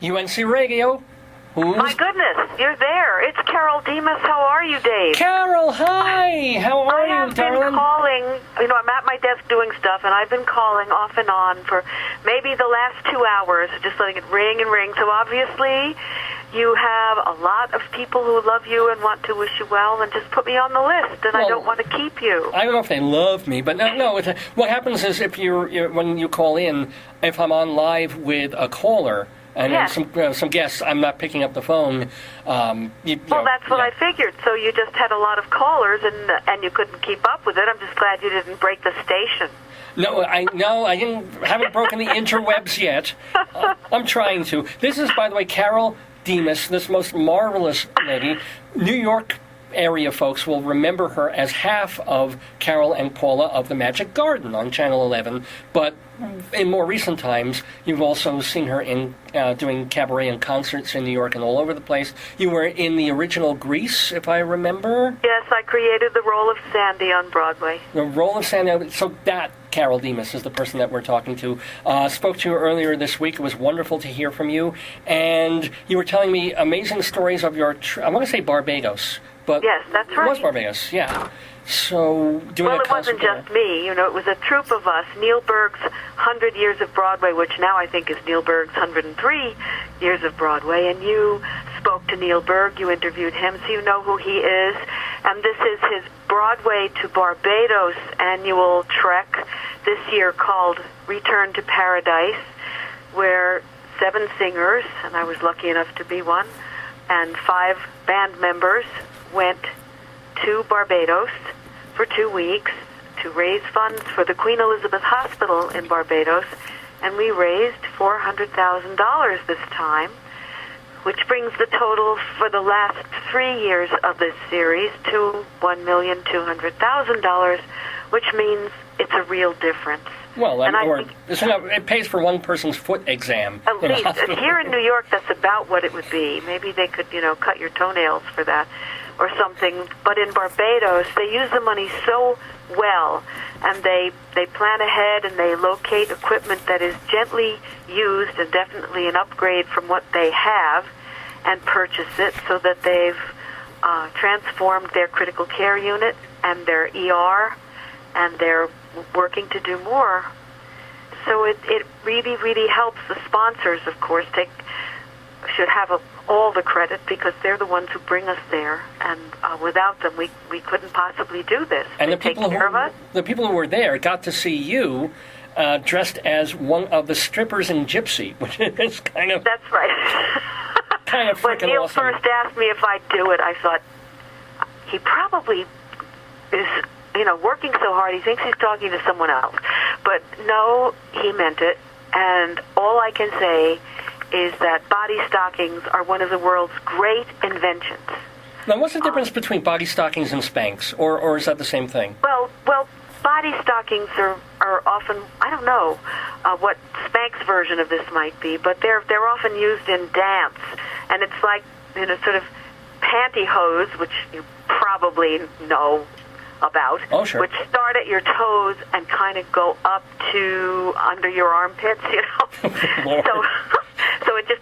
UNC Radio. My goodness, you're there. It's Carole Demas. How are you, Dave? Carole, hi. How are you, darling? I've been calling. I'm at my desk doing stuff, and I've been calling off and on for maybe the last 2 hours, just letting it ring and ring. So obviously, you have a lot of people who love you and want to wish you well, and just put me on the list, and I don't want to keep you. I don't know if they love me, but no. What happens is if when you call in, if I'm on live with a caller, and yes. some guests, I'm not picking up the phone. That's what I figured. So you just had a lot of callers, and you couldn't keep up with it. I'm just glad you didn't break the station. No, I haven't broken the interwebs yet. I'm trying to. This is, by the way, Carole Demas, this most marvelous lady. New York area folks will remember her as half of Carole and Paula of the Magic Garden on Channel 11, but in more recent times, you've also seen her in doing cabaret and concerts in New York and all over the place. You were in the original Grease, if I remember. Yes, I created the role of Sandy on Broadway. The role of Sandy. So that Carole Demas is the person that we're talking to. Spoke to you earlier this week. It was wonderful to hear from you. And you were telling me amazing stories of your, I want to say Barbados. But yes, that's right. It was Barbados, yeah. So doing it wasn't just me. It was a troupe of us. Neil Berg's 100 Years of Broadway, which now I think is Neil Berg's 103 Years of Broadway. And you spoke to Neil Berg. You interviewed him, so you know who he is. And this is his Broadway to Barbados annual trek this year called Return to Paradise, where 7 singers, and I was lucky enough to be one, and 5 band members went to Barbados for 2 weeks to raise funds for the Queen Elizabeth Hospital in Barbados, and we raised $400,000 this time, which brings the total for the last 3 years of this series to $1,200,000, which means it's a real difference. Well, it pays for one person's foot exam. At least. Here in New York, that's about what it would be. Maybe they could, cut your toenails for that or something. But in Barbados, they use the money so well, and they plan ahead, and they locate equipment that is gently used and definitely an upgrade from what they have, and purchase it so that they've transformed their critical care unit and their ER, and they're working to do more. So it really, really helps. The sponsors, of course, should have all the credit because they're the ones who bring us there, and without them, we couldn't possibly do this. And the people who were there got to see you dressed as one of the strippers in Gypsy, which is kind of... That's right. Kind of freaking awesome. When Neil first asked me if I'd do it, I thought, he probably is... working so hard, he thinks he's talking to someone else. But no, he meant it. And all I can say is that body stockings are one of the world's great inventions. Now, what's the difference between body stockings and Spanx? Or is that the same thing? Well, body stockings are often, I don't know what Spanx version of this might be, but they're often used in dance. And it's like, sort of pantyhose, which you probably know about, sure. Which start at your toes and kind of go up to under your armpits, so it just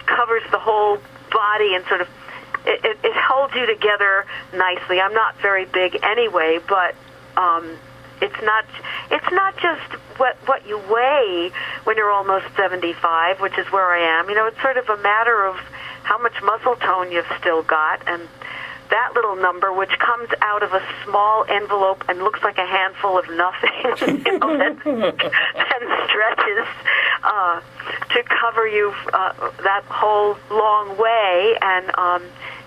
covers the whole body and sort of it holds you together nicely. I'm not very big anyway, but it's not just what you weigh when you're almost 75, which is where I am. It's sort of a matter of how much muscle tone you've still got, and that little number, which comes out of a small envelope and looks like a handful of nothing, and stretches to cover you that whole long way, and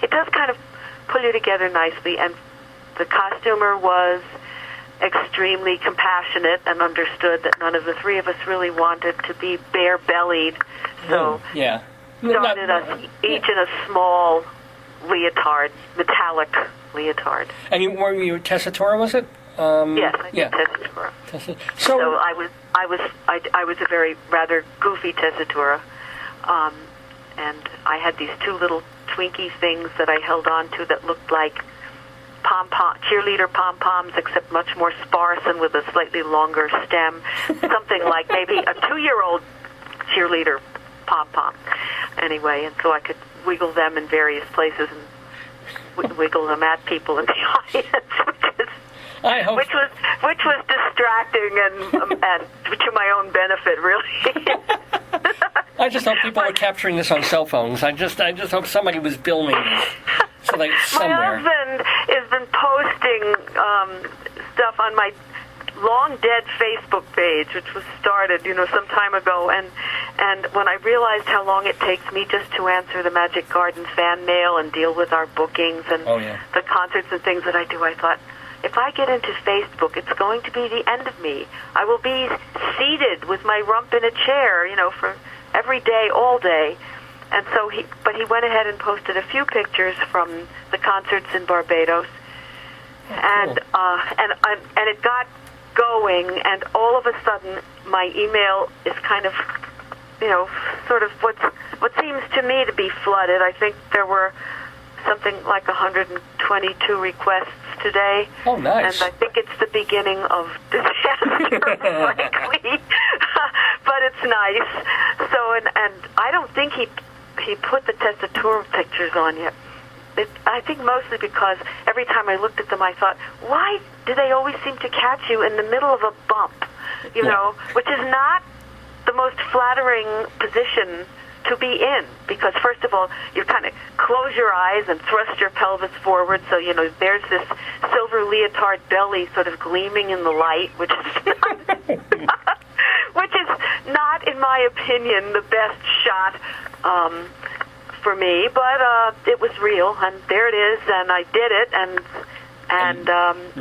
it does kind of pull you together nicely. And the costumer was extremely compassionate and understood that none of the 3 of us really wanted to be bare-bellied, so started us each in a small leotard, metallic leotard. And were you Tessitura, was it? Yes, I did Tessitura. So I was a very rather goofy Tessitura, and I had these 2 little Twinkie things that I held on to that looked like cheerleader pom-poms, except much more sparse and with a slightly longer stem. Something like maybe a 2-year-old cheerleader pom-pom. Anyway, and so I could wiggle them in various places and wiggle them at people in the audience, which was distracting and to my own benefit, really. I just hope people are capturing this on cell phones. I just hope somebody was filming this. So like somewhere. My husband has been posting stuff on my long dead Facebook page, which was started, some time ago, and when I realized how long it takes me just to answer the Magic Garden fan mail and deal with our bookings and the concerts and things that I do, I thought, if I get into Facebook, it's going to be the end of me. I will be seated with my rump in a chair, for every day, all day. And so he went ahead and posted a few pictures from the concerts in Barbados, and it got going, and all of a sudden my email is kind of, sort of what seems to me to be flooded. I think there were something like 122 requests today. Oh, nice. And I think it's the beginning of disaster, frankly. But it's nice. So, and I don't think he put the testatura pictures on yet. I think mostly because every time I looked at them, I thought, why do they always seem to catch you in the middle of a bump? Which is not the most flattering position to be in, because first of all, you kind of close your eyes and thrust your pelvis forward, so there's this silver leotard belly sort of gleaming in the light, which is not, in my opinion, the best shot for me, but it was real, and there it is, and I did it, and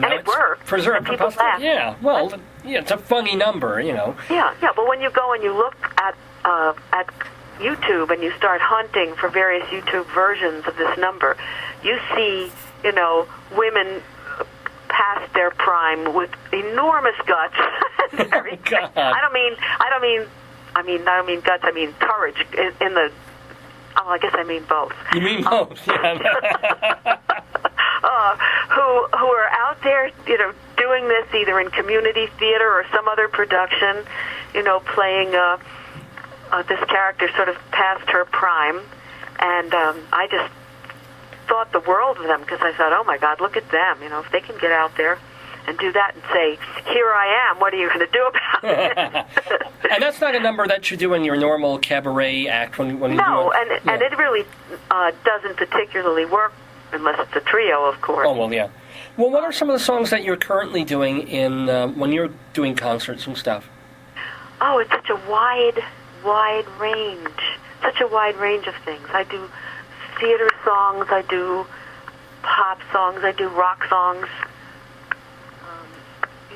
it worked. Preserved and people laughed. Yeah, well, it's a funny number, Yeah, but when you go and you look at YouTube and you start hunting for various YouTube versions of this number, you see, women past their prime with enormous guts. Oh, God. I don't mean guts. I mean courage in the. Oh, I guess I mean both. You mean both? Yeah. Who are out there, doing this either in community theater or some other production, playing this character sort of past her prime, and I just thought the world of them, because I thought, oh my God, look at them, if they can get out there and do that and say, here I am, what are you going to do about it? And that's not a number that you do in your normal cabaret act when you do it? And it really doesn't particularly work unless it's a trio, of course. Oh, well, yeah. Well, what are some of the songs that you're currently doing when you're doing concerts and stuff? Oh, it's such a wide range of things. I do theater songs, I do pop songs, I do rock songs.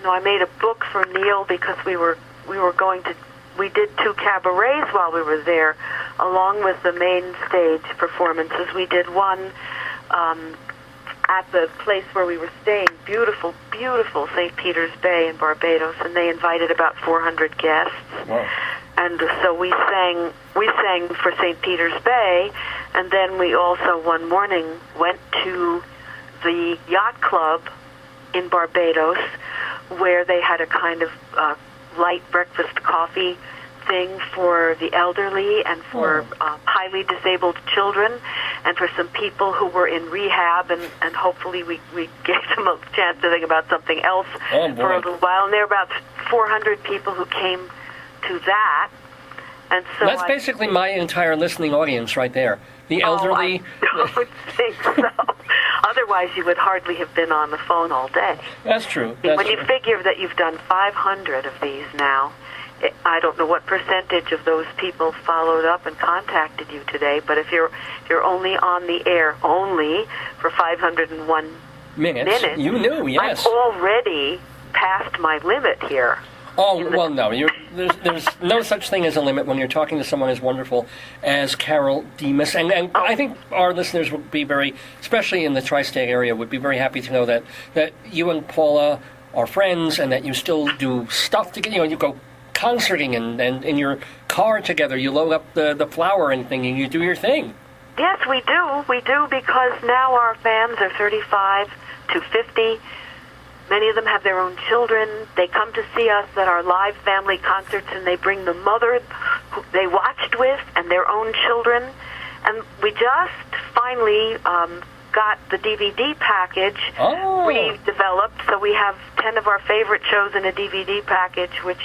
I made a book for Neil because we did 2 cabarets while we were there, along with the main stage performances. We did one at the place where we were staying, beautiful, beautiful St. Peter's Bay in Barbados, and they invited about 400 guests. Wow. And so we sang for St. Peter's Bay, and then we also one morning went to the yacht club in Barbados, where they had a kind of light breakfast coffee thing for the elderly and for highly disabled children, and for some people who were in rehab, and hopefully we gave them a chance to think about something else for a little while. And there were about 400 people who came to that. And so that's basically my entire listening audience right there. The elderly. I don't think so. Otherwise, you would hardly have been on the phone all day. That's true. When you figure that you've done 500 of these now, I don't know what percentage of those people followed up and contacted you today, but if you're only on the air only for 501 minutes, you knew, yes. I'm already past my limit here. Oh, well, no. There's no such thing as a limit when you're talking to someone as wonderful as Carole Demas. And I think our listeners would be very, especially in the tri-state area, would be very happy to know that you and Paula are friends and that you still do stuff together. You go concerting and in your car together. You load up the flower and thing and you do your thing. Yes, we do. We do, because now our fans are 35 to 50. Many of them have their own children. They come to see us at our live family concerts, and they bring the mother who they watched with and their own children. And we just finally got the DVD package redeveloped, so we have 10 of our favorite shows in a DVD package, which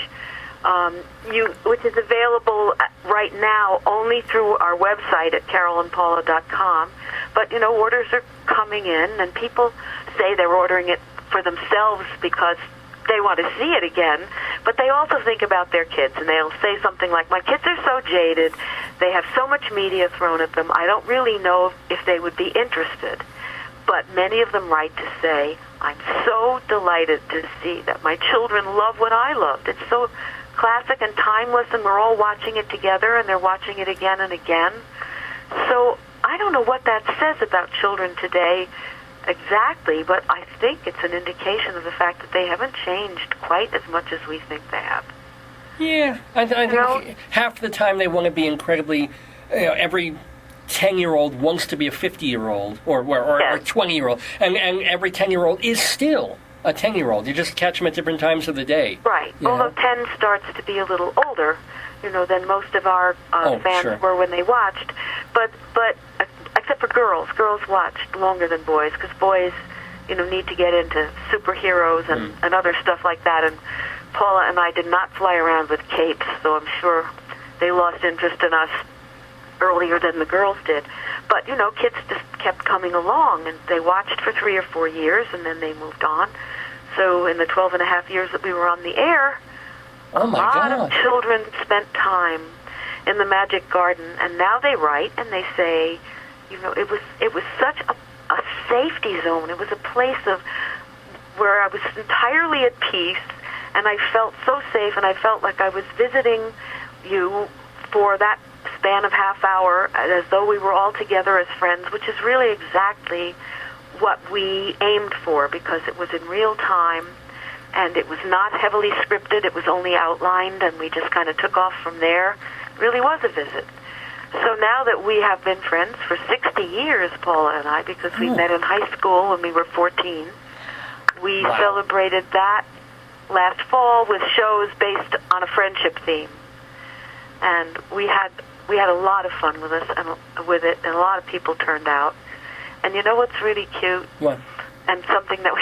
is available right now only through our website at caroleandpaula.com. But, orders are coming in, and people say they're ordering it for themselves because they want to see it again, but they also think about their kids, and they'll say something like, my kids are so jaded, they have so much media thrown at them, I don't really know if they would be interested. But many of them write to say, I'm so delighted to see that my children love what I loved. It's so classic and timeless, and we're all watching it together, and they're watching it again and again. So I don't know what that says about children today exactly, but I think it's an indication of the fact that they haven't changed quite as much as we think they have. Yeah, I think half the time they want to be incredibly, every 10-year-old wants to be a 50-year-old or a 20-year-old, and every 10-year-old is still a 10-year-old. You just catch them at different times of the day. Right, although 10 starts to be a little older, than most of our fans were when they watched. But except for girls. Girls watched longer than boys, because boys, need to get into superheroes and other stuff like that. And Paula and I did not fly around with capes, so I'm sure they lost interest in us earlier than the girls did. But, kids just kept coming along, and they watched for 3 or 4 years, and then they moved on. So in the 12 and a half years that we were on the air, a lot of children spent time in the Magic Garden, and now they write and they say, it was such a safety zone. It was a place where I was entirely at peace, and I felt so safe, and I felt like I was visiting you for that span of half hour, as though we were all together as friends, which is really exactly what we aimed for, because it was in real time, and it was not heavily scripted. It was only outlined, and we just kind of took off from there. It really was a visit. So now that we have been friends for 60 years, Paula and I, because we met in high school when we were 14, we celebrated that last fall with shows based on a friendship theme. And we had a lot of fun with it, and a lot of people turned out. And you know what's really cute? What? And something that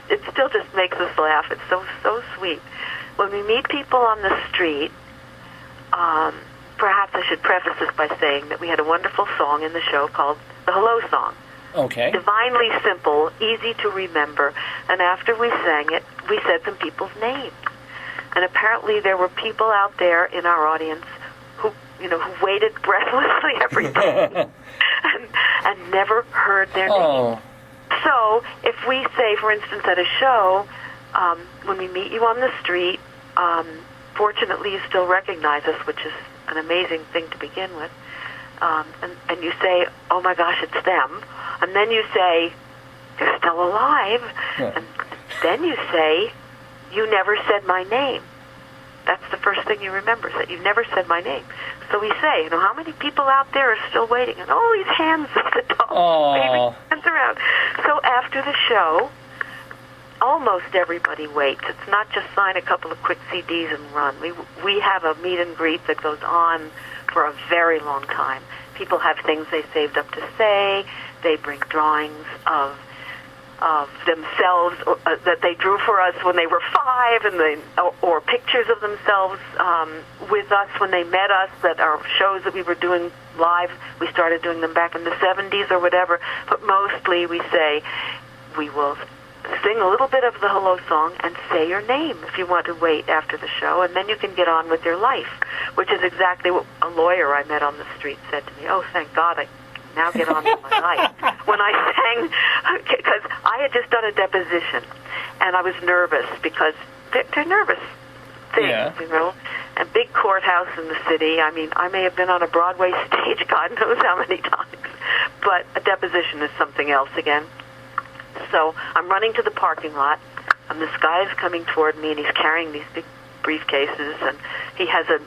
it still just makes us laugh. It's so sweet. When we meet people on the street, perhaps I should preface this by saying that we had a wonderful song in the show called the Hello Song. Okay. Divinely simple, easy to remember. And after we sang it, we said some people's names. And apparently there were people out there in our audience who waited breathlessly every day and never heard their name. So if we say, for instance, at a show, when we meet you on the street, fortunately you still recognize us, which is an amazing thing to begin with, and you say, oh my gosh, it's them, and then you say, they're still alive, and then you say, you never said my name. That's the first thing you remember, is that you never said my name. So we say, how many people out there are still waiting? And all these hands at the top, waving hands around. So after the show, almost everybody waits. It's not just sign a couple of quick CDs and run. We have a meet and greet that goes on for a very long time. People have things they saved up to say. They bring drawings of themselves that they drew for us when they were 5, and or pictures of themselves with us when they met us, that are shows that we were doing live. We started doing them back in the 70s or whatever, but mostly we say, we will sing a little bit of the Hello Song and say your name if you want to wait after the show, and then you can get on with your life, which is exactly what a lawyer I met on the street said to me. Oh, thank God, I now get on with my life. When I sang, because I had just done a deposition, and I was nervous, because they're nervous things, and big courthouse in the city. I mean, I may have been on a Broadway stage, God knows how many times, but a deposition is something else again. So I'm running to the parking lot, and this guy is coming toward me, and he's carrying these big briefcases, and he has an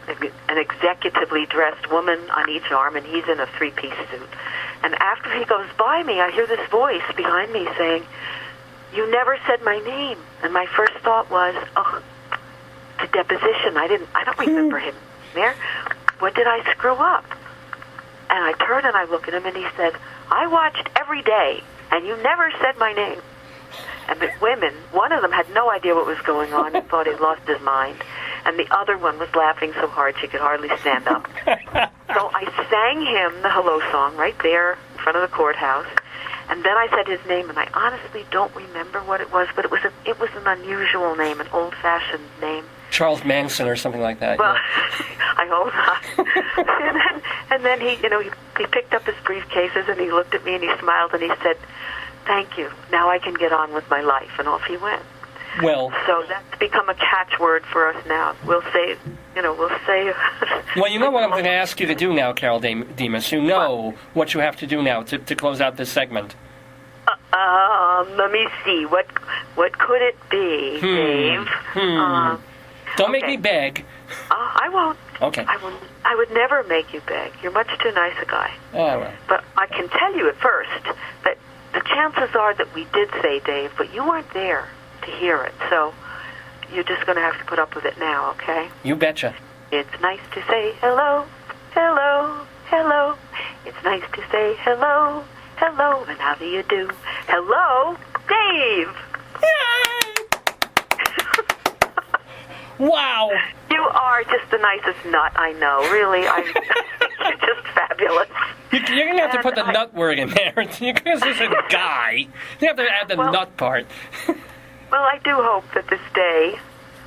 executively dressed woman on each arm, and he's in a 3-piece suit. And after he goes by me, I hear this voice behind me saying, you never said my name. And my first thought was, oh, the deposition. I don't remember him there. What did I screw up? And I turned and I looked at him and he said, I watched every day and you never said my name. And the women, one of them had no idea what was going on and thought he'd lost his mind. And the other one was laughing so hard she could hardly stand up. So I sang him the hello song right there in front of the courthouse. And then I said his name, and I honestly don't remember what it was, but it was an unusual name, an old-fashioned name. Charles Manson or something like that. Well, Yeah. I hope not. and then he picked up his briefcases and he looked at me and he smiled and he said, "Thank you. Now I can get on with my life." And off he went. Well, so that's become a catchword for us now. We'll say. Well, you know what I'm going to ask you to do now, Carole Demas. You know what you have to do now to close out this segment. Let me see. What could it be, Dave? Don't make me beg. I won't. Okay. I would never make you beg. You're much too nice a guy. All right. But I can tell you at first that the chances are that we did say Dave, but you weren't there to hear it. So you're just going to have to put up with it now, okay? You betcha. It's nice to say hello, hello, hello. It's nice to say hello, hello, and how do you do? Hello, Dave! Wow! You are just the nicest nut I know. Really, you're just fabulous. You're going to have to put the nut word in there. Because this is a guy. You have to add the nut part. Well, I do hope that this day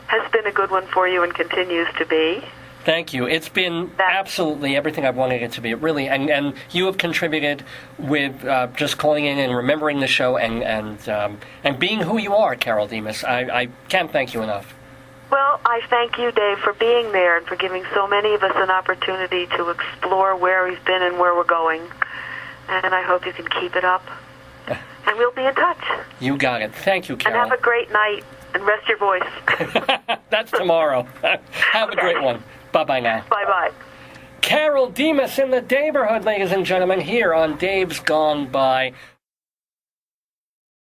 has been a good one for you and continues to be. Thank you. It's been absolutely everything I've wanted it to be. Really, and you have contributed with just calling in and remembering the show and being who you are, Carole Demas. I can't thank you enough. Well, I thank you, Dave, for being there and for giving so many of us an opportunity to explore where we've been and where we're going. And I hope you can keep it up. And we'll be in touch. You got it. Thank you, Carole. And have a great night. And rest your voice. That's tomorrow. Have a great one. Bye-bye now. Bye-bye. Carole Demas in the neighborhood, ladies and gentlemen, here on Dave's Gone By.